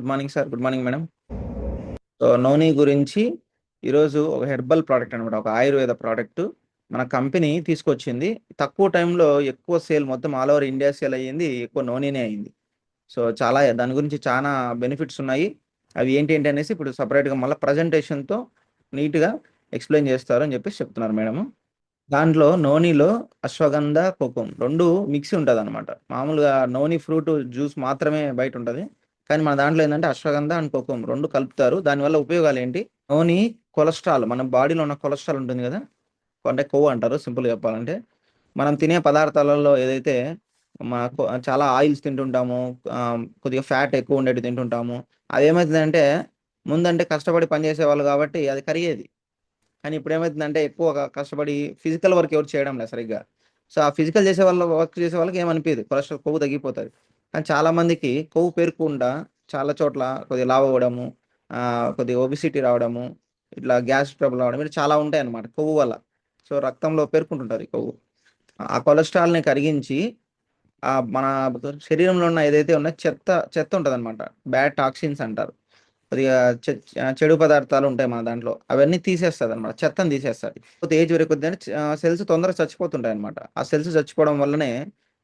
Good morning sir. Good morning madam. So noni గురించి ఈరోజు ఒక హెర్బల్ ప్రోడక్ట్ అనమాట, ఒక ఆయుర్వేద ప్రోడక్ట్ మన కంపెనీ తీసుకొచ్చింది. తక్కువ టైంలో ఎక్కువ సేల్, మొత్తం ఆల్ ఓవర్ ఇండియా సేల్ అయ్యింది, ఎక్కువ నోనీనే అయింది. సో చాలా దాని గురించి చాలా బెనిఫిట్స్ ఉన్నాయి. అవి ఏంటి ఏంటి అనేసి ఇప్పుడు సపరేట్గా మళ్ళీ ప్రజెంటేషన్తో నీట్గా ఎక్స్ప్లెయిన్ చేస్తారు అని చెప్పేసి చెప్తున్నారు మేడము. దాంట్లో నోనిలో అశ్వగంధ, కోకం రెండు మిక్స్ ఉంటుంది అనమాట. మామూలుగా నోని ఫ్రూట్ జ్యూస్ మాత్రమే బయట ఉంటుంది, కానీ మన దాంట్లో ఏంటంటే అశ్వగంధ అండ్ కోకం రెండు కలుపుతారు. దానివల్ల ఉపయోగాలు ఏంటి? నోని కొలెస్ట్రాల్, మన బాడీలో ఉన్న కొలెస్ట్రాల్ ఉంటుంది కదా, అంటే కొవ్వు అంటారు సింపుల్గా చెప్పాలంటే. మనం తినే పదార్థాలలో ఏదైతే చాలా ఆయిల్స్ తింటుంటాము, కొద్దిగా ఫ్యాట్ ఎక్కువ ఉండేవి తింటుంటాము. అది ఏమవుతుందంటే, ముందంటే కష్టపడి పనిచేసే వాళ్ళు కాబట్టి అది కరిగేది. కానీ ఇప్పుడు ఏమవుతుందంటే, ఎక్కువ కష్టపడి ఫిజికల్ వర్క్ ఎవరు చేయడం లేదు సరిగ్గా. సో ఆ ఫిజికల్ చేసే వాళ్ళు, వర్క్ చేసే వాళ్ళకి ఏమనిపించదు, కొలెస్ట్రాల్ కొవ్వు తగ్గిపోతుంది. కానీ చాలా మందికి కొవ్వు పేరుకుండా చాలా చోట్ల కొద్దిగా లావు అవ్వడము, కొద్దిగా ఒబిసిటీ రావడము, ఇట్లా గ్యాస్ ట్రబుల్ రావడం, ఇట్లా చాలా ఉంటాయి అన్నమాట కొవ్వు వల్ల. సో రక్తంలో పేర్కొంటుంటుంది కొవ్వు. ఆ కొలెస్ట్రాల్ని కరిగించి మన శరీరంలో ఉన్న ఏదైతే ఉన్న చెత్త చెత్త ఉంటుంది అనమాట, బ్యాడ్ టాక్సిన్స్ అంటారు. కొద్దిగా చెడు పదార్థాలు ఉంటాయి మన దాంట్లో, అవన్నీ తీసేస్తుంది అనమాట, చెత్తని తీసేస్తుంది. ఏజ్ వరకు సెల్స్ తొందరగా చచ్చిపోతుంటాయి అనమాట. ఆ సెల్స్ చచ్చిపోవడం వల్లనే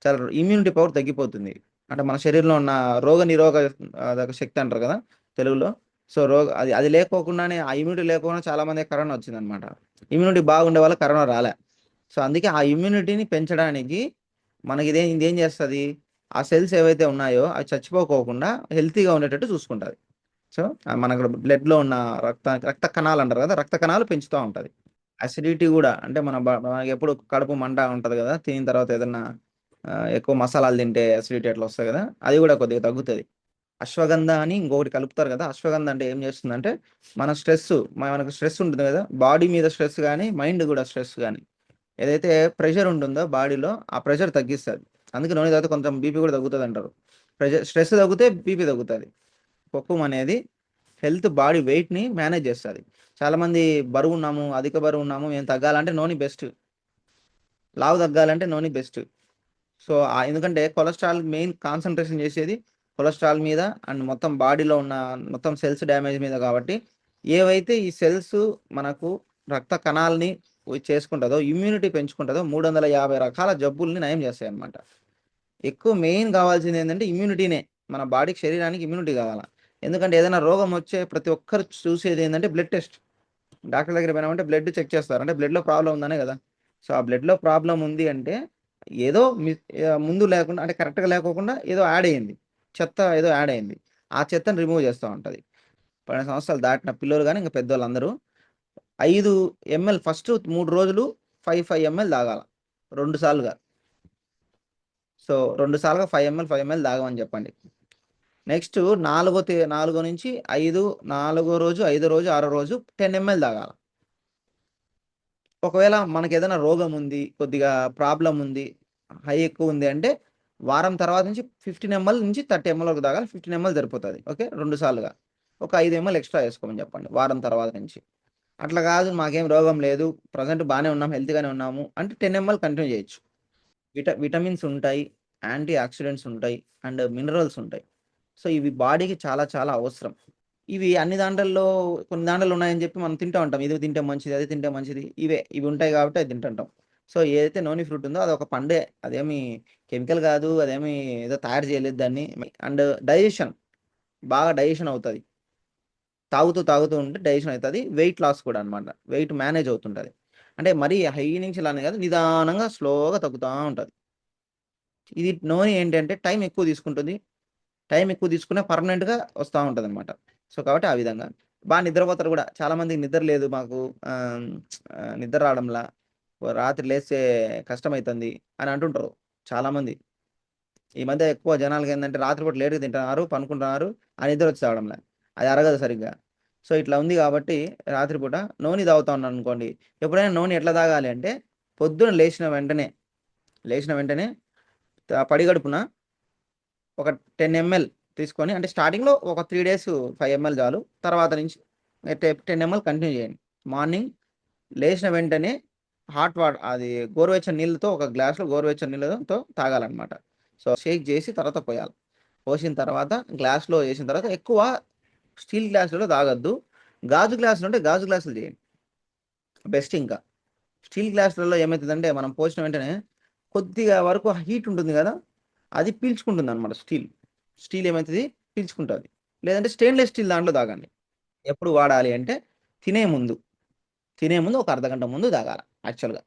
చాలా ఇమ్యూనిటీ పవర్ తగ్గిపోతుంది. అంటే మన శరీరంలో ఉన్న రోగ నిరోధక శక్తి అంటారు కదా తెలుగులో. సో అది అది లేకోకుండానే, ఆ ఇమ్యూనిటీ లేకుండా చాలా మంది కరోనా వచ్చింది అనమాట. ఇమ్యూనిటీ బాగుండే వాళ్ళకి కరోనా రాలే. సో అందుకే ఆ ఇమ్యూనిటీని పెంచడానికి మనకి ఇదేం చేస్తుంది, ఆ సెల్స్ ఏవైతే ఉన్నాయో అవి చచ్చిపోకోకుండా హెల్తీగా ఉండేటట్టు చూసుకుంటుంది. సో మనకు బ్లడ్లో ఉన్న రక్త కణాలు అంటారు కదా, రక్త కణాలు పెంచుతూ ఉంటుంది. అసిడిటీ కూడా, అంటే మనకి ఎప్పుడు కడుపు మంట ఉంటుంది కదా తినిన తర్వాత, ఏదన్నా ఎక్కువ మసాలాలు తింటే అసిడిటీ అట్లా వస్తుంది కదా, అది కూడా కొద్దిగా తగ్గుతుంది. అశ్వగంధ అని ఇంకొకటి కలుపుతారు కదా. అశ్వగంధ అంటే ఏం చేస్తుందంటే, మనకు స్ట్రెస్ ఉంటుంది కదా, బాడీ మీద స్ట్రెస్ కానీ మైండ్ కూడా స్ట్రెస్ కానీ, ఏదైతే ప్రెషర్ ఉంటుందో బాడీలో ఆ ప్రెషర్ తగ్గిస్తుంది. అందుకే నూనె తాగితే కొంచెం బీపీ కూడా తగ్గుతుంది అంటారు. స్ట్రెస్ తగ్గితే బీపీ తగ్గుతుంది. కొక్కుం అనేది బాడీ వెయిట్ని మేనేజ్ చేస్తుంది. చాలామంది బరువు ఉన్నాము, అధిక బరువు ఉన్నాము, మేము తగ్గాలంటే నూనె బెస్ట్, లావు తగ్గాలంటే నూనె బెస్ట్. సో ఎందుకంటే కొలెస్ట్రాల్ మెయిన్ కాన్సన్ట్రేషన్ చేసేది కొలెస్ట్రాల్ మీద అండ్ మొత్తం బాడీలో ఉన్న మొత్తం సెల్స్ డ్యామేజ్ మీద. కాబట్టి ఏవైతే ఈ సెల్స్ మనకు రక్త కణాలని చేసుకుంటుందో, ఇమ్యూనిటీ పెంచుకుంటుందో, 350 రకాల జబ్బుల్ని నయం చేస్తాయి అన్నమాట. ఎక్కువ మెయిన్ కావాల్సింది ఏంటంటే ఇమ్యూనిటీనే. మన బాడీకి, శరీరానికి ఇమ్యూనిటీ కావాలా. ఎందుకంటే ఏదైనా రోగం వచ్చే ప్రతి ఒక్కరు చూసేది ఏంటంటే బ్లడ్ టెస్ట్. డాక్టర్ దగ్గర పోయినామంటే బ్లడ్ చెక్ చేస్తారు, అంటే బ్లడ్లో ప్రాబ్లం ఉందనే కదా. సో ఆ బ్లడ్లో ప్రాబ్లం ఉంది అంటే ఏదో ముందు లేకుండా, అంటే కరెక్ట్గా లేకోకుండా ఏదో యాడ్ అయ్యింది, చెత్త ఏదో యాడ్ అయింది. ఆ చెత్తను రిమూవ్ చేస్తూ ఉంటుంది. 12 సంవత్సరాలు దాటిన పిల్లలు కానీ ఇంకా పెద్దవాళ్ళందరూ 5 ml ఫస్ట్ 3 రోజులు 5 ml తాగాల, 2 సార్లుగా. సో 2 సార్లుగా 5 ml తాగమని చెప్పండి. నెక్స్ట్ 4 నుంచి 5, 4 రోజు, 5 రోజు, 6 రోజు 10 ml తాగాల. ఒకవేళ మనకి ఏదైనా రోగం ఉంది, కొద్దిగా ప్రాబ్లం ఉంది, హై ఎక్కువ ఉంది అంటే వారం తర్వాత నుంచి 15 ml నుంచి 30 ml వరకు తాగాలి. 15 ml సరిపోతుంది. ఓకే, 2 సార్లుగా ఒక 5 ml ఎక్స్ట్రా వేసుకోమని చెప్పండి వారం తర్వాత నుంచి. అట్లా కాదు, మాకేం రోగం లేదు, ప్రజెంట్ బాగానే ఉన్నాం, హెల్తీగానే ఉన్నాము అంటే 10 ml కంటిన్యూ చేయొచ్చు. విటమిన్స్ ఉంటాయి, యాంటీ ఆక్సిడెంట్స్ ఉంటాయి, అండ్ మినరల్స్ ఉంటాయి. సో ఇవి బాడీకి చాలా చాలా అవసరం. ఇవి అన్ని దాంట్లలో, కొన్ని దాంట్లో ఉన్నాయని చెప్పి మనం తింటూ ఉంటాం, ఇది తింటే మంచిది, అది తింటే మంచిది, ఇవి ఉంటాయి కాబట్టి అది తింటుంటాం. సో ఏదైతే నోని ఫ్రూట్ ఉందో అది ఒక పండే, అదేమి కెమికల్ కాదు, అదేమి ఏదో తయారు చేయలేదు దాన్ని. అండ్ డైజెషన్, బాగా డైజెషన్ అవుతుంది. తాగుతూ తాగుతూ ఉంటే డైజెషన్ అవుతుంది. వెయిట్ లాస్ కూడా అనమాట, వెయిట్ మేనేజ్ అవుతుంటుంది. అంటే మరీ హై నుంచి ఇలానే కాదు, నిదానంగా స్లోగా తగ్గుతూ ఉంటుంది. ఇది నోని ఏంటంటే టైం ఎక్కువ తీసుకుంటుంది, టైం ఎక్కువ తీసుకునే పర్మనెంట్గా వస్తూ ఉంటుంది అనమాట. సో కాబట్టి ఆ విధంగా బాగా నిద్రపోతారు కూడా. చాలామందికి నిద్ర లేదు, మాకు నిద్ర రావడంలా, రాత్రి లేస్తే కష్టమవుతుంది అని అంటుంటారు చాలామంది. ఈ మధ్య ఎక్కువ జనాలకి ఏంటంటే రాత్రిపూట లేట్గా తింటున్నారు, పనుకుంటున్నారు, ఆ నిద్ర వచ్చి తాగడంలే, అది అరగదు సరిగ్గా. సో ఇట్లా ఉంది కాబట్టి రాత్రిపూట నూనె తాగుతా ఉన్నాను అనుకోండి. ఎప్పుడైనా నూనె ఎట్లా తాగాలి అంటే, పొద్దున లేచిన వెంటనే పడిగడుపున ఒక 10 ml తీసుకొని, అంటే స్టార్టింగ్లో ఒక 3 days 5 ml చాలు, తర్వాత నుంచి 10 ml కంటిన్యూ చేయండి. మార్నింగ్ లేచిన వెంటనే హాట్ వాటర్, అది గోరువెచ్చని నీళ్ళతో, ఒక గ్లాస్లో గోరువెచ్చని నీళ్ళతో తాగాలన్నమాట. సో షేక్ చేసి తర్వాత పోయాలి. పోసిన తర్వాత గ్లాస్లో వేసిన తర్వాత ఎక్కువ స్టీల్ గ్లాసులలో తాగొద్దు. గాజు గ్లాసులు ఉంటే గాజు గ్లాసులు చేయండి బెస్ట్. ఇంకా స్టీల్ గ్లాసులలో ఏమవుతుందంటే మనం పోసిన వెంటనే కొద్దిగా వరకు హీట్ ఉంటుంది కదా, అది పీల్చుకుంటుంది అనమాట. స్టీల్ ఏమవుతుంది, పీల్చుకుంటుంది. లేదంటే స్టెయిన్లెస్ స్టీల్ దాంట్లో తాగండి. ఎప్పుడు వాడాలి అంటే తినే ముందు ఒక అర్ధగంట ముందు తాగాలి. యాక్చువల్గా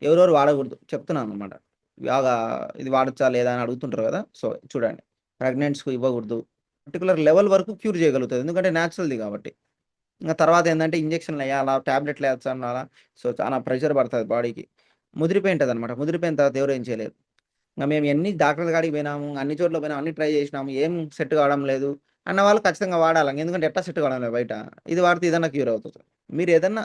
ఎవరెవరు వాడకూడదు చెప్తున్నాను అనమాట. బాగా ఇది వాడచ్చా లేదా అని అడుగుతుంటారు కదా. సో చూడండి, ప్రెగ్నెంట్స్కి ఇవ్వకూడదు. పర్టికులర్ లెవెల్ వరకు క్యూర్ చేయగలుగుతుంది, ఎందుకంటే న్యాచురల్ది కాబట్టి. ఇంకా తర్వాత ఏంటంటే ఇంజక్షన్లు వేయాలా, ట్యాబ్లెట్లు వేయాలా. సో చాలా ప్రెషర్ పడుతుంది బాడీకి, ముదిరిపోయింటుంది అనమాట. ముదిరిపోయిన తర్వాత ఎవరు ఏం చేయలేరు. ఇంకా మేము ఎన్ని డాక్టర్ల కాడికి పోయినాము, అన్ని చోట్ల పోయినాము, అన్ని ట్రై చేసినాము, ఏం సెట్ కావడం లేదు అన్న వాళ్ళు ఖచ్చితంగా వాడాలి. ఎందుకంటే ఎట్లా సెట్ కావడం లేదు బయట. ఇది వాడితే ఏదన్నా క్యూర్ అవుతుంది. మీరు ఏదన్నా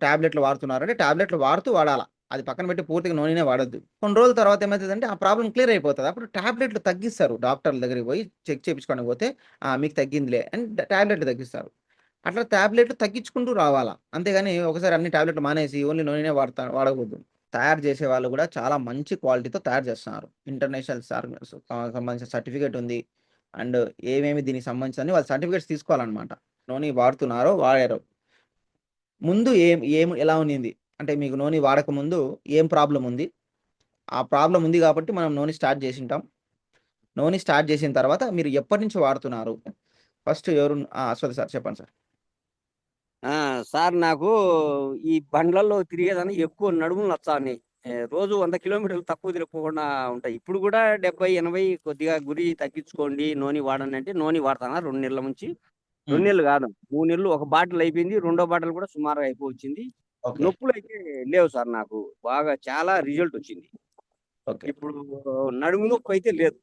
ట్యాబ్లెట్లు వాడుతున్నారంటే ట్యాబ్లెట్లు వాడాలా. అది పక్కన పెట్టి పూర్తిగా నూనెనే వాడద్దు. కొన్ని రోజుల తర్వాత ఏమవుతుందంటే ఆ ప్రాబ్లం క్లియర్ అయిపోతుంది. అప్పుడు ట్యాబ్లెట్లు తగ్గిస్తారు. డాక్టర్ల దగ్గరికి పోయి చెక్ చేయించుకోవడానికి పోతే మీకు తగ్గిందిలే అని ట్యాబ్లెట్లు తగ్గిస్తారు. అట్లా ట్యాబ్లెట్లు తగ్గించుకుంటూ రావాలా. అంతేగాని ఒకసారి అన్ని ట్యాబ్లెట్లు మానేసి ఓన్లీ నూనెనే వాడకూడదు. తయారు చేసే వాళ్ళు కూడా చాలా మంచి క్వాలిటీతో తయారు చేస్తున్నారు. ఇంటర్నేషనల్ సంబంధించిన సర్టిఫికేట్ ఉంది. అండ్ ఏమేమి దీనికి సంబంధించి వాళ్ళు సర్టిఫికేట్స్ తీసుకోవాలన్నమాట. నూనె వాడారో ముందు ఎలా ఉన్నింది అంటే మీకు నూనె వాడక ముందు ఏం ప్రాబ్లం ఉంది, ఆ ప్రాబ్లం ఉంది కాబట్టి మనం నూనె స్టార్ట్ చేసి ఉంటాం. నూనె స్టార్ట్ చేసిన తర్వాత మీరు ఎప్పటి నుంచి వాడుతున్నారు ఫస్ట్ ఎవరు అశ్వథ్ సార్ చెప్పండి సార్. సార్ నాకు ఈ బండ్లలో తిరిగేదాన్ని ఎక్కువ నడుములు నచ్చాని. రోజు 100 కిలోమీటర్లు తక్కువ తిరగకుండా ఉంటాయి. ఇప్పుడు కూడా 70-80 కొద్దిగా గురి తగ్గించుకోండి, నూనె వాడండి అంటే నూనె వాడతానా 2 నెలల నుంచి. 2 నెలలు కాదు, 3 నెలలు. ఒక బాటిల్ అయిపోయింది, రెండో బాటిల్ కూడా సుమారుగా అయిపోవచ్చింది. నొప్పులు అయితే లేవు సార్, నాకు బాగా చాలా రిజల్ట్ వచ్చింది. ఇప్పుడు నడుము నొప్పి అయితే లేదు.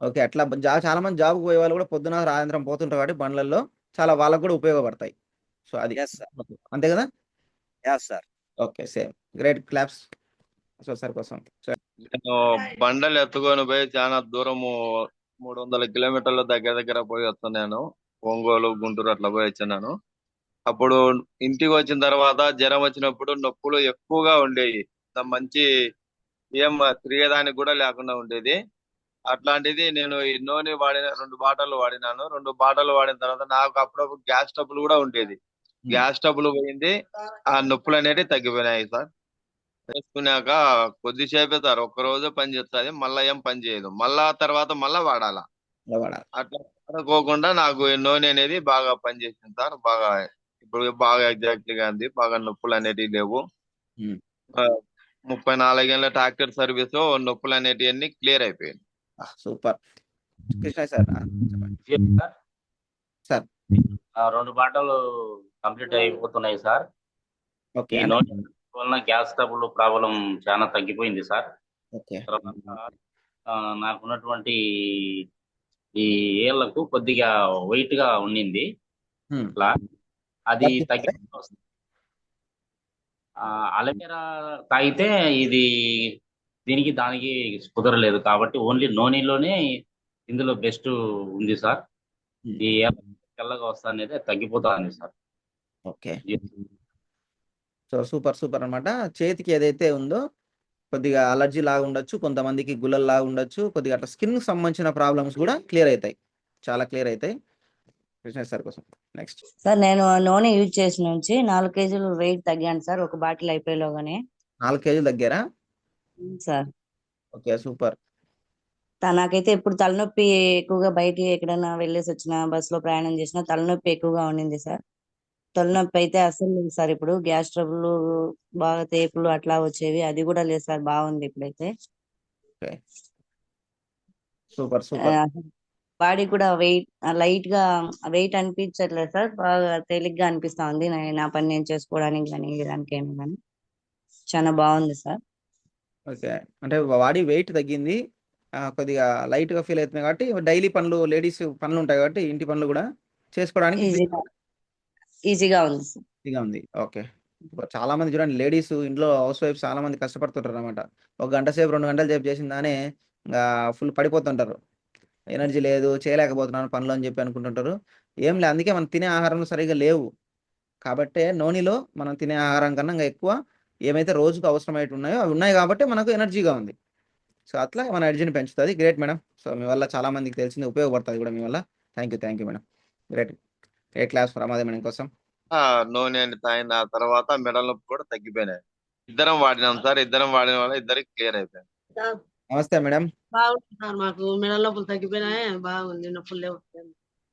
ఓకే, అట్లా చాలా మంది జాబ్కి పోయే వాళ్ళు కూడా పొద్దున సాయంత్రం పోతుంటారు కాబట్టి బండ్లలో చాలా వాళ్ళకు కూడా ఉపయోగపడతాయి. సో అది అంతే కదా. Sir okay, same great claps sir కోసం. నేను బండలు ఎత్తుకొని పోయి చాలా దూరము 300 కిలోమీటర్ల దగ్గర పోయి వస్తున్నాను. ఒంగోలు, గుంటూరు అట్లా పోయి వచ్చాను. అప్పుడు ఇంటికి వచ్చిన తర్వాత జ్వరం వచ్చినప్పుడు నొప్పులు ఎక్కువగా ఉండేవి. మంచి ఏం తిరిగేదానికి కూడా లేకుండా ఉండేది. అట్లాంటిది నేను ఈ నూనె 2 బాటలు వాడినాను. 2 బాటలు వాడిన తర్వాత నాకు అప్పుడప్పుడు గ్యాస్ ట్రబుల్ కూడా ఉండేది. గ్యాస్ ట్రబుల్ పోయింది, ఆ నొప్పులు అనేవి తగ్గిపోయినాయి సార్. వేసుకున్నాక కొద్దిసేపే సార్, ఒక్క రోజు పని చేస్తుంది, మళ్ళా ఏం పని చేయదు. తర్వాత వాడాలా. అట్లా వాడుకోకుండా నాకు నూనె అనేది బాగా పనిచేసింది సార్. బాగా ఇప్పుడు బాగా ఎగ్జాక్ట్లీగా ఉంది, బాగా నొప్పులు అనేటివి లేవు. 34 ఏళ్ళ ట్రాక్టర్ సర్వీస్, నొప్పులు అనేటివి అన్ని క్లియర్ అయిపోయింది. సూపర్. కృష్ణ సార్ సార్ 2 బాటలు కంప్లీట్ అయిపోతున్నాయి సార్. ఓకే, వల్ల గ్యాస్ ట్రబుల్ ప్రాబ్లం చాలా తగ్గిపోయింది సార్. ఓకే. నాకున్నటువంటి ఈ ఏళ్లకు కొద్దిగా వెయిట్ గా ఉండింది, అట్లా అది తగ్గి అలవేరా తాగితే ఇది దీనికి దానికి కుదరలేదు కాబట్టి ఓన్లీ నూనెలోనే ఇందులో బెస్ట్ ఉంది సార్. ఈ తెల్లగా వస్తా అనేది తగ్గిపోతా ఉంది సార్. ఓకే, సో సూపర్ అనమాట. చేతికి ఏదైతే ఉందో కొద్దిగా అలర్జీ లాగా ఉండొచ్చు, కొంతమందికి గుల్లలు లాగా ఉండొచ్చు, కొద్దిగా అట్లా స్కిన్ సంబంధించిన ప్రాబ్లమ్స్ కూడా క్లియర్ అవుతాయి, చాలా క్లియర్ అవుతాయి. కృష్ణ సార్ కోసం నెక్స్ట్. సార్ నేను నూనె యూజ్ చేసిన నుంచి 4 కేజీలు వెయిట్ తగ్గాను సార్, ఒక బాటిల్ అయిపోయేలోగానే. 4 కేజీలు తగ్గారా సార్? Okay, super. నాకైతే ఇప్పుడు తలనొప్పి ఎక్కువగా, బయట ఎక్కడైనా వెళ్ళేసి వచ్చినా, బస్సులో ప్రయాణం చేసినా తలనొప్పి ఎక్కువగా ఉండింది సార్. తలనొప్పి అయితే అసలు లేదు సార్. ఇప్పుడు గ్యాస్ ట్రబుల్, బాగా తేపులు అట్లా వచ్చేవి, అది కూడా లేదు సార్. బాగుంది ఇప్పుడైతే. సూపర్. బాడీ కూడా లైట్ గా వెయిట్ అనిపించట్లేదు సార్. బాగా తేలిగ్గా అనిపిస్తా ఉంది నా పని నేను చేసుకోవడానికి కానీ దానికి ఏమి కానీ. చాలా బాగుంది సార్. ఓకే, అంటే బాడీ వెయిట్ తగ్గింది, కొద్దిగా లైట్ గా ఫీల్ అవుతుంది కాబట్టి డైలీ పనులు, లేడీస్ పనులు ఉంటాయి కాబట్టి ఇంటి పనులు కూడా చేసుకోవడానికి ఈజీగా ఉంది. ఓకే, చాలా మంది చూడండి, లేడీస్ ఇంట్లో హౌస్ వైఫ్ చాలా మంది కష్టపడుతుంటారు అనమాట. 1 గంట సేపు 2 గంటలు సేపు చేసిందానే ఇంకా ఫుల్ పడిపోతుంటారు. ఎనర్జీ లేదు, చేయలేకపోతున్నాను పనులు అని చెప్పి అనుకుంటుంటారు. ఏం లేదు, అందుకే మనం తినే ఆహారం సరిగా లేవు కాబట్టి నూనెలో మనం తినే ఆహారం కన్నా ఇంకా ఎక్కువ ఏమైతే రోజుకు అవసరమైతే ఉన్నాయో అవి ఉన్నాయి కాబట్టి మనకు ఎనర్జీగా ఉంది. సో అట్లా మన ఎనర్జీని పెంచుతుంది. Great madam. సో మీ వల్ల చాలా మందికి తెలిసింది, ఉపయోగపడుతుంది కూడా మీ వల్ల. Thank you madam. Great great class Ramadevi madam కోసం. నూనె అని తాగిన తర్వాత మెడల నొప్పి కూడా తగ్గిపోయినాయి. ఇద్దరం వాడినాం సార్. ఇద్దరం వాడిన వల్ల ఇద్దరికి క్లియర్ అయిపోయింది. సార్ నమస్తే మేడం. బాగుంది సార్, మాకు మెడల నొప్పులు తగ్గిపోయినాయి, బాగుంది, నొప్పులు లేవు.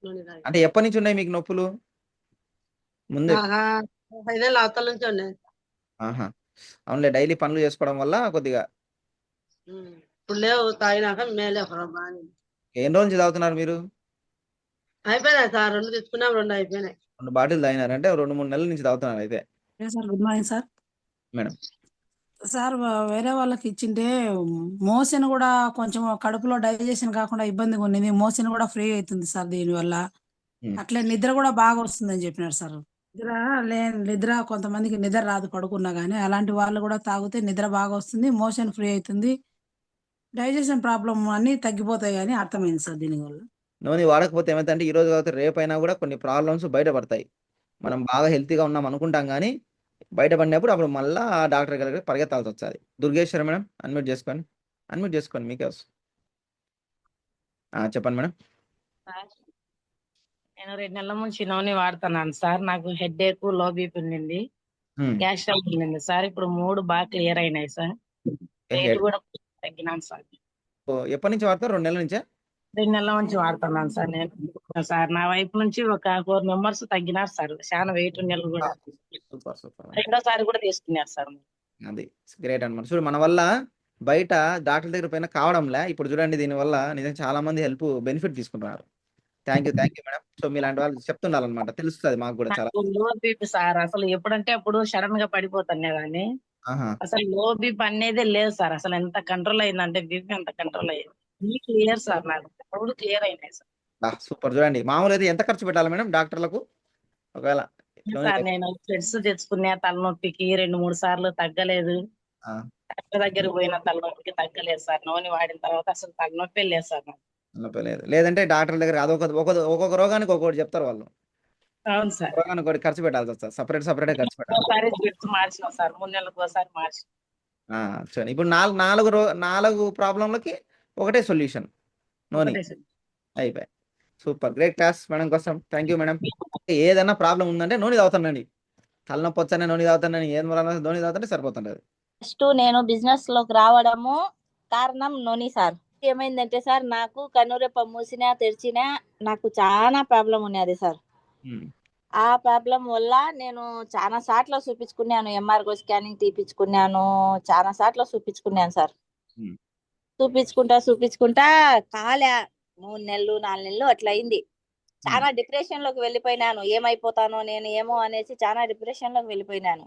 నూనె తాగి. అంటే ఎప్పటి నుంచి ఉన్నాయి మీకు నొప్పులు? ముందే బాగా 5 ఏళ్ళ అవతల నుంచి ఉన్నాయి. ఆహా, అవునులే, డైలీ పనులు చేసుకోవడం వల్ల కొద్దిగా. ఇప్పుడు లేవు, తాగినాక మేలే బాగా. ఎన్ని రోజుల నుంచి తాగుతున్నారు మీరు? అయిపోయినాయి సార్, 2 తీసుకున్నాం, 2 అయిపోయినాయి. 2 బాటిల్ తాగినారంటే 2-3 నెలల నుంచి తాగుతున్నారు అయితే. Sir good morning sir. Madam sir వేరే వాళ్ళకి ఇచ్చింటే మోషన్ కూడా కొంచెం కడుపులో డైజెషన్ కాకుండా ఇబ్బందిగా ఉన్నది. మోషన్ కూడా ఫ్రీ అవుతుంది సార్ దీనివల్ల. అట్లే నిద్ర కూడా బాగా వస్తుందని చెప్పినారు సార్. నిద్ర కొంతమందికి నిద్ర రాదు పడుకున్నా కానీ, అలాంటి వాళ్ళు కూడా తాగితే నిద్ర బాగా వస్తుంది, మోషన్ ఫ్రీ అవుతుంది, డైజెషన్ ప్రాబ్లం అన్ని తగ్గిపోతాయి అని అర్థమైంది సార్ దీనివల్ల. నూనె వాడకపోతే ఏమైందంటే ఈ రోజు కాకపోతే రేపైనా కూడా కొన్ని ప్రాబ్లమ్స్ బయటపడతాయి. మనం బాగా హెల్తీగా ఉన్నాం అనుకుంటాం కానీ బయటపడినప్పుడు అప్పుడు మళ్ళీ డాక్టర్ దగ్గర పరిగెత్తాల్సి వస్తుంది. దుర్గేశ్వర మేడం అన్మ్యూట్ చేసుకోండి మీకే వస్తుంది. చెప్పండి మేడం. సార్ నేను 2 నెలల నుంచి నూనె వాడుతున్నాను సార్. నాకు హెడేక్, లో బీపీ ఉండింది, గ్యాస్ ట్రబుల్ ఉండింది సార్. ఇప్పుడు 3 బాగా క్లియర్ అయినాయి సార్. వెయిట్ కూడా తగ్గినాను సార్. ఎప్పటి నుంచి వాడతారు? 2 నెలల నుంచే? 2 నెలల నుంచి వాడుతున్నాను సార్ నేను. సార్ నా వైపు నుంచి ఒక 4 మెంబర్స్ తగ్గినారు సార్. చాలా వెయిట్ నెలలు కూడా. సూపర్. రెండోసారి కూడా తీసుకున్నారు సార్. అది గ్రేట్ అనమాట. చూడు, మన వల్ల బయట డాక్టర్ దగ్గర పైన కావడంలే. ఇప్పుడు చూడండి, దీనివల్ల నిజంగా చాలా మంది బెనిఫిట్ తీసుకుంటున్నారు. Thank you madam. సో మీలాంటి వాళ్ళు చెప్తుండాలన్నమాట, తెలుస్తుంది మాకు కూడా చాలా. లో బీపీ సార్, అసలు ఎప్పుడంటే అప్పుడు సడన్ గా పడిపోతానే కానీ అసలు లో బీపీ అనేదే లేదు సార్. అసలు ఎంత కంట్రోల్ అయిందంటే బీపీ అంత కంట్రోల్ అయ్యింది. క్లియర్ సార్, నాకు ఇప్పుడు క్లియర్ అయినాయి సార్. సూపర్. చూడండి, మామూలు అయితే ఎంత ఖర్చు పెట్టాలి మేడం డాక్టర్లకు ఒకవేళ? సార్ నేను స్పెట్స్ తెచ్చుకున్నా తలనొప్పికి 2-3 సార్లు తగ్గలేదు. డాక్టర్ దగ్గరికి పోయిన తలనొప్పికి తగ్గలేదు సార్. నూనె వాడిన తర్వాత అసలు తలనొప్పి లేదు సార్ నాకు. లేదంటే డాక్టర్ దగ్గర ఒక్కొక్క రోగానికి ఒక్కొక్కటి చెప్తారు వాళ్ళు. అవును సార్. రోగానికి ఒకటి ఖర్చు పెట్టాల్సి వస్తుంది, సపరేట్ ఖర్చు పెట్టాలి. ఒకసారి స్పెట్స్ మార్చినాం సార్, 3 నెలలకు ఒకసారి మార్చి. చూడండి, ఇప్పుడు 4 ప్రాబ్లంలకి ఒకటే సొల్యూషన్, నూనె. అయిపోయి. సూపర్, గ్రేట్ క్లాస్ మేడం కోసం. Thank you madam. ఏదైనా ప్రాబ్లం ఉందంటే నూనె తాగుతానండి, తలనొప్పి వచ్చానే నూనె తాగుతానని, ఏం నూనె తాగుతుంటే సరిపోతుంటది. ఫస్ట్ నేను బిజినెస్ లోకి రావడము కారణం నూనె సార్. ఏమైందంటే సార్, నాకు కన్నురెప్ప మూసినా తెరిచినా నాకు చాలా ప్రాబ్లం ఉన్నది సార్. ఆ ప్రాబ్లం వల్ల నేను చాలా సార్లు చూపించుకున్నాను, ఎంఆర్ఓ స్కానింగ్ తీపించుకున్నాను, చాలా సార్లు చూపించుకున్నాను సార్. చూపించుకుంటా కాలే 3 నెలలు 4 నెలలు అట్లా అయింది. చాలా డిప్రెషన్ లోకి వెళ్ళిపోయినాను. ఏమైపోతానో నేను ఏమో అనేసి చాలా డిప్రెషన్ లోకి వెళ్ళిపోయినాను.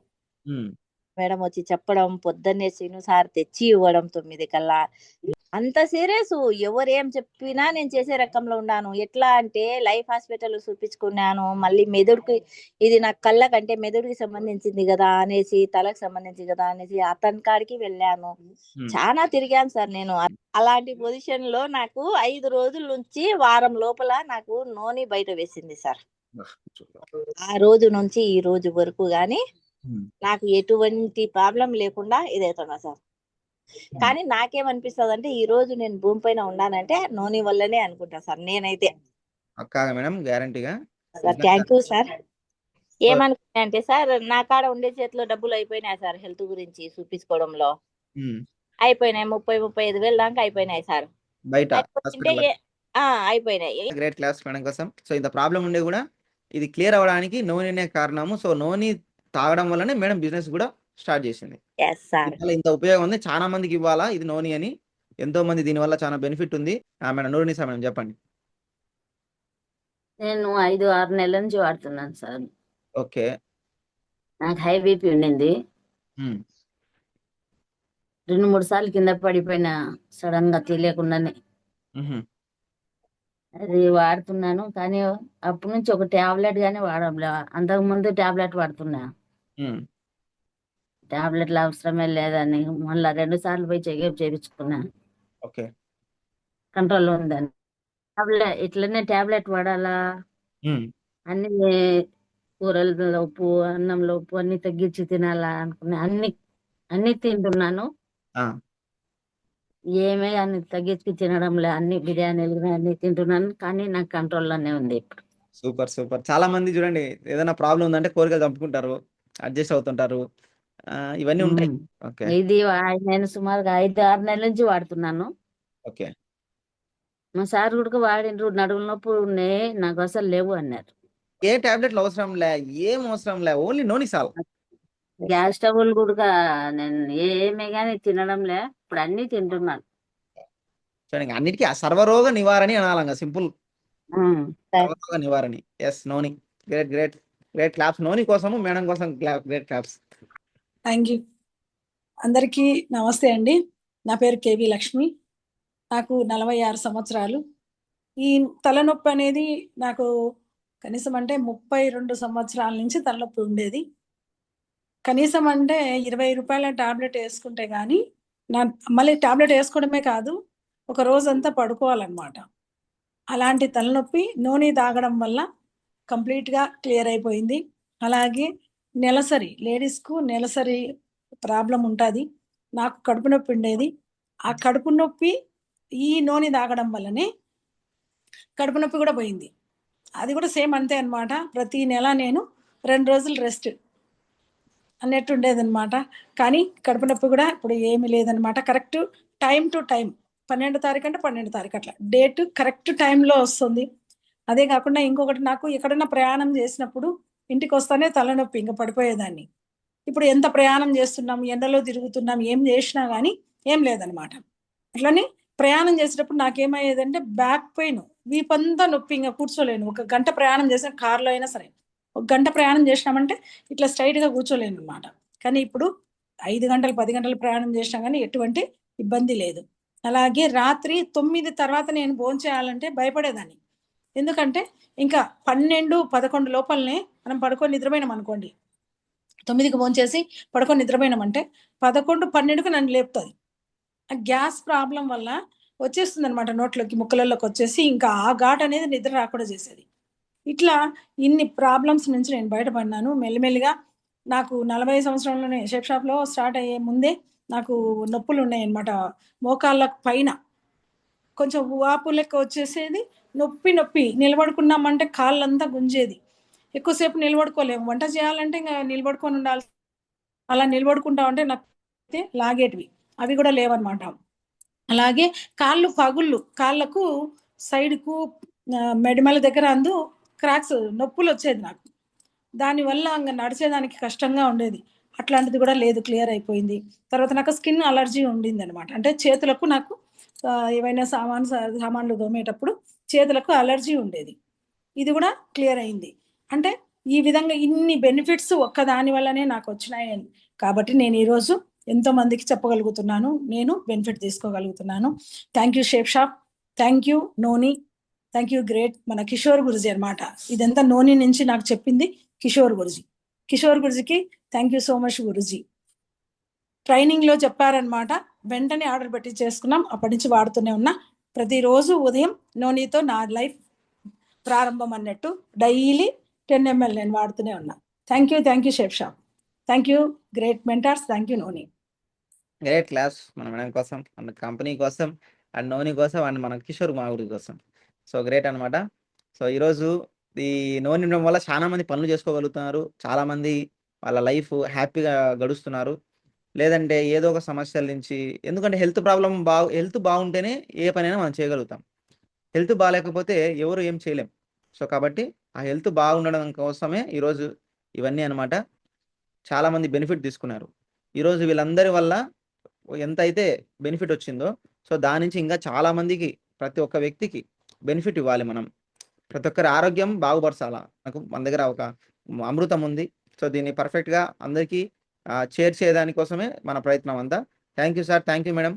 మేడం వచ్చి చెప్పడం, పొద్దున్నే శ్రీను సార్ తెచ్చి ఇవ్వడం 9 కల్లా. అంత సీరియస్, ఎవరు ఏం చెప్పినా నేను చేసే రకంలో ఉన్నాను. ఎట్లా అంటే లైఫ్ హాస్పిటల్ చూపించుకున్నాను, మళ్ళీ మెదడుకి, ఇది నాకు కళ్ళకంటే మెదడుకి సంబంధించింది కదా అనేసి, తలకు సంబంధించింది కదా అనేసి అతని కాడికి వెళ్ళాను. చాలా తిరిగాను సార్ నేను. అలాంటి పొజిషన్ లో నాకు 5 రోజుల నుంచి వారం లోపల నాకు నూనె బయట వేసింది సార్. ఆ రోజు నుంచి ఈ రోజు వరకు గాని నాకు ఎటువంటి ప్రాబ్లం లేకుండా ఇదవుతున్నా సార్. కానీ నాకేమనిపిస్తుంది అంటే, ఈ రోజు నేను భూమి పైన ఉన్నానంటే నూనె వల్లనే అనుకుంటా సార్ నేనైతే. మేడం గ్యారంటీగా సార్ థ్యాంక్ యూ సార్. ఏమనుకున్నా అంటే సార్, నా కాడ ఉండే చేతిలో డబ్బులు అయిపోయినాయి సార్. హెల్త్ గురించి చూపించుకోవడంలో అయిపోయినాయి. 30-35 వేలు దాకా అయిపోయినాయి సార్. బయట అయిపోయినాయి. గ్రేట్ క్లాస్ మేడం కోసం. సో ఇంత ప్రాబ్లం ఉండే కూడా ఇది క్లియర్ అవ్వడానికి నూనెనే కారణము. సో నూనె తాగడం వల్లనే మేడం బిజినెస్ కూడా స్టార్ట్ చేసింది. ఇంత ఉపయోగం ఉంది, చాలా మందికి ఇవ్వాలా ఇది నూనె అని. ఎంతో మంది దీనివల్ల చాలా బెనిఫిట్ ఉంది. మేడం నూనె మేడం చెప్పండి. నేను 5-6 నెలల నుంచి వాడుతున్నాను సార్. ఓకే. నాకు హై బీపీ ఉండింది. 2-3 సార్లు కింద పడిపోయినా సడన్ గా తెలియకుండానే. అది వాడుతున్నాను, కానీ అప్పటి నుంచి ఒక టాబ్లెట్ గానీ వాడలే. అంతకు ముందు టాబ్లెట్ వాడుతున్నా, టాబ్లెట్లు అవసరమే లేదని మళ్ళా 2 సార్లు పోయి చెకప్ చేయించుకున్నా. కంట్రోల్ ఉందని ఇట్లనే టాబ్లెట్ వాడాలా, అన్ని కూరల్లో ఉప్పు, అన్నంలో ఉప్పు అన్ని తగ్గించి తినాలా అనుకున్నా. అన్ని తింటున్నాను. ఏమే అని తగ్గించుకు తినడంలే, అన్ని బిర్యానీలు అన్ని తింటున్నాను, కానీ నాకు కంట్రోల్లోనే ఉంది ఇప్పుడు. Super super. చాలా మంది చూడండి ఏదైనా ప్రాబ్లం ఉందంటే కోరికలు చంపుకుంటారు, అడ్జస్ట్ అవుతుంటారు. ఇవన్నీ ఉంటాయి. ఓకే. ఇది నేను సుమారుగా 5-6 నెలల నుంచి వాడుతున్నాను. ఓకే. మా సార్ కూడా వాడిండ్రు, నడుము నొప్పి ఉన్నాయి నాకు అసలు లేవు అన్నారు. ఏ టాబ్లెట్లు అవసరం లే, ఏం అవసరం లే, ఓన్లీ నోని సాల్. గ్యాస్ ట్రబుల్ కూడా నేను ఏమే కానీ తినడంలే, ఇప్పుడు అన్ని తింటున్నాను. చూడండి అన్నిటికీ ఆ సర్వరోగ నివారణి అనాలంగా సింపుల్. ఉమ్. సర్వరోగ నివారణి. Yes noni. Great great great claps noni కోసము, మేడం కోసం గ్రేట్ క్లాప్స్. Thank you. అందరికీ నమస్తే అండి. నా పేరు కేవి లక్ష్మి. నాకు 46 సంవత్సరాలు. ఈ తలనొప్పి అనేది నాకు కనీసం అంటే 32 సంవత్సరాల నుంచి తలనొప్పి ఉండేది. కనీసం అంటే 20 రూపాయల టాబ్లెట్ వేసుకుంటే కానీ మళ్ళీ టాబ్లెట్ వేసుకోవడమే కాదు, ఒక రోజంతా పడుకోవాలన్నమాట. అలాంటి తలనొప్పి నూనె తాగడం వల్ల కంప్లీట్గా క్లియర్ అయిపోయింది. అలాగే నెలసరి, లేడీస్కు నెలసరి ప్రాబ్లం ఉంటుంది. నాకు కడుపు నొప్పి ఉండేది. ఆ కడుపు నొప్పి ఈ నూనె తాగడం వల్లనే కడుపు నొప్పి కూడా పోయింది. అది కూడా సేమ్ అంతే అనమాట. ప్రతి నెల నేను 2 రోజులు రెస్ట్ అన్నట్టు ఉండేదన్నమాట. కానీ కడుపు నొప్పి కూడా ఇప్పుడు ఏమీ లేదనమాట. కరెక్ట్ టైం టు టైం 12 తారీఖు అంటే 12 తారీఖు అట్లా డేట్ కరెక్ట్ టైంలో వస్తుంది. అదే కాకుండా ఇంకొకటి, నాకు ఎక్కడన్నా ప్రయాణం చేసినప్పుడు ఇంటికి వస్తానే తలనొప్పి, ఇంకా పడిపోయేదాన్ని. ఇప్పుడు ఎంత ప్రయాణం చేస్తున్నాం, ఎండలో తిరుగుతున్నాం, ఏం చేసినా కానీ ఏం లేదనమాట. అట్లనే ప్రయాణం చేసేటప్పుడు నాకేమయ్యేదంటే బ్యాక్ పెయిన్, వీపంతా నొప్పి, ఇంకా కూర్చోలేను. 1 గంట ప్రయాణం చేసిన కార్లో అయినా సరే 1 గంట ప్రయాణం చేసినామంటే ఇట్లా స్ట్రైట్గా కూర్చోలేను అనమాట. కానీ ఇప్పుడు 5 గంటలు 10 గంటలు ప్రయాణం చేసినా కానీ ఎటువంటి ఇబ్బంది లేదు. అలాగే రాత్రి 9 తర్వాత నేను భోంచేయాలంటే భయపడేదాన్ని. ఎందుకంటే ఇంకా 12-11 లోపలనే మనం పడుకొని నిద్రపోయినాం అనుకోండి, 9కి భోంచేసి పడుకొని నిద్రపోయినామంటే 11-12కు నన్ను లేపుతుంది. ఆ గ్యాస్ ప్రాబ్లం వల్ల వచ్చేస్తుంది అనమాట, నోట్లోకి ముక్కలలోకి వచ్చేసి ఇంకా ఆ ఘాట్ అనేది నిద్ర రాకుండా చేసేది. ఇట్లా ఇన్ని ప్రాబ్లమ్స్ నుంచి నేను బయటపడినాను మెల్లిమెల్లిగా. నాకు 40 సంవత్సరంలోనే షేప్ షాప్లో స్టార్ట్ అయ్యే ముందే నాకు నొప్పులు ఉన్నాయన్నమాట. మోకాళ్ళ పైన కొంచెం వాపు లెక్క వచ్చేసేది, నొప్పి నిలబడుకున్నామంటే కాళ్ళంతా గుంజేది. ఎక్కువసేపు నిలబడుకోలేము, వంట చేయాలంటే ఇంకా నిలబడుకొని ఉండాలి. అలా నిలబడుకుంటా ఉంటే నాకు లాగేటివి అవి కూడా లేవన్నమాట. అలాగే కాళ్ళు పగుళ్ళు, కాళ్ళకు సైడ్కు మెడమల దగ్గర అందు క్రాక్స్, నొప్పులు వచ్చేది నాకు. దానివల్ల ఇంకా నడిచేదానికి కష్టంగా ఉండేది. అట్లాంటిది కూడా లేదు, క్లియర్ అయిపోయింది. తర్వాత నాకు స్కిన్ అలర్జీ ఉండింది అనమాట. అంటే చేతులకు నాకు ఏవైనా సామాన్లు దోమేటప్పుడు చేతులకు అలర్జీ ఉండేది. ఇది కూడా క్లియర్ అయింది. అంటే ఈ విధంగా ఇన్ని బెనిఫిట్స్ ఒక్కదాని వల్లనే నాకు వచ్చినాయి. కాబట్టి నేను ఈరోజు ఎంతో మందికి చెప్పగలుగుతున్నాను, నేను బెనిఫిట్ తీసుకోగలుగుతున్నాను. Thank you Shape Shop, thank you noni, thank you great మన కిషోర్ గురుజీ అనమాట. ఇదంతా నోని నుంచి నాకు చెప్పింది కిషోర్ గురుజీ. కిషోర్ గురుజీకి thank you so much Guruji. ట్రైనింగ్లో చెప్పారనమాట, వెంటనే ఆర్డర్ పెట్టి చేసుకున్నాం. అప్పటి నుంచి వాడుతూనే ఉన్నా. ప్రతిరోజు ఉదయం నోనీతో నా లైఫ్ ప్రారంభం అన్నట్టు డైలీ 10 ml నేను వాడుతూనే ఉన్నా. Thank you Shape Shop, thank you great mentors, thank you noni. Great class మన మేడం కోసం, మన కంపెనీ కోసం, అండ్ నోని కోసం, అండ్ మన కిషోర్ మాగుడి కోసం. సో గ్రేట్ అనమాట. సో ఈరోజు ఈ నోని ఉండడం వల్ల చాలా మంది పనులు చేసుకోగలుగుతున్నారు, చాలా మంది వాళ్ళ లైఫ్ హ్యాపీగా గడుస్తున్నారు. లేదంటే ఏదో ఒక సమస్యల నుంచి, ఎందుకంటే హెల్త్ బాగుంటేనే ఏ పనైనా మనం చేయగలుగుతాం. హెల్త్ బాగాలేకపోతే ఎవరు ఏం చేయలేం. సో కాబట్టి ఆ హెల్త్ బాగుండడం కోసమే ఈరోజు ఇవన్నీ అనమాట. చాలామంది బెనిఫిట్ తీసుకున్నారు. ఈరోజు వీళ్ళందరి వల్ల ఎంత అయితే బెనిఫిట్ వచ్చిందో, సో దాని నుంచి ఇంకా చాలామందికి, ప్రతి ఒక్క వ్యక్తికి బెనిఫిట్ ఇవ్వాలి మనం. ప్రతి ఒక్కరి ఆరోగ్యం బాగుపరచాలా. మన దగ్గర ఒక అమృతం ఉంది. సో దీన్ని పర్ఫెక్ట్గా అందరికీ షేర్ చేయడానికోసమే మన ప్రయత్నం అంతా. Thank you sir, thank you madam.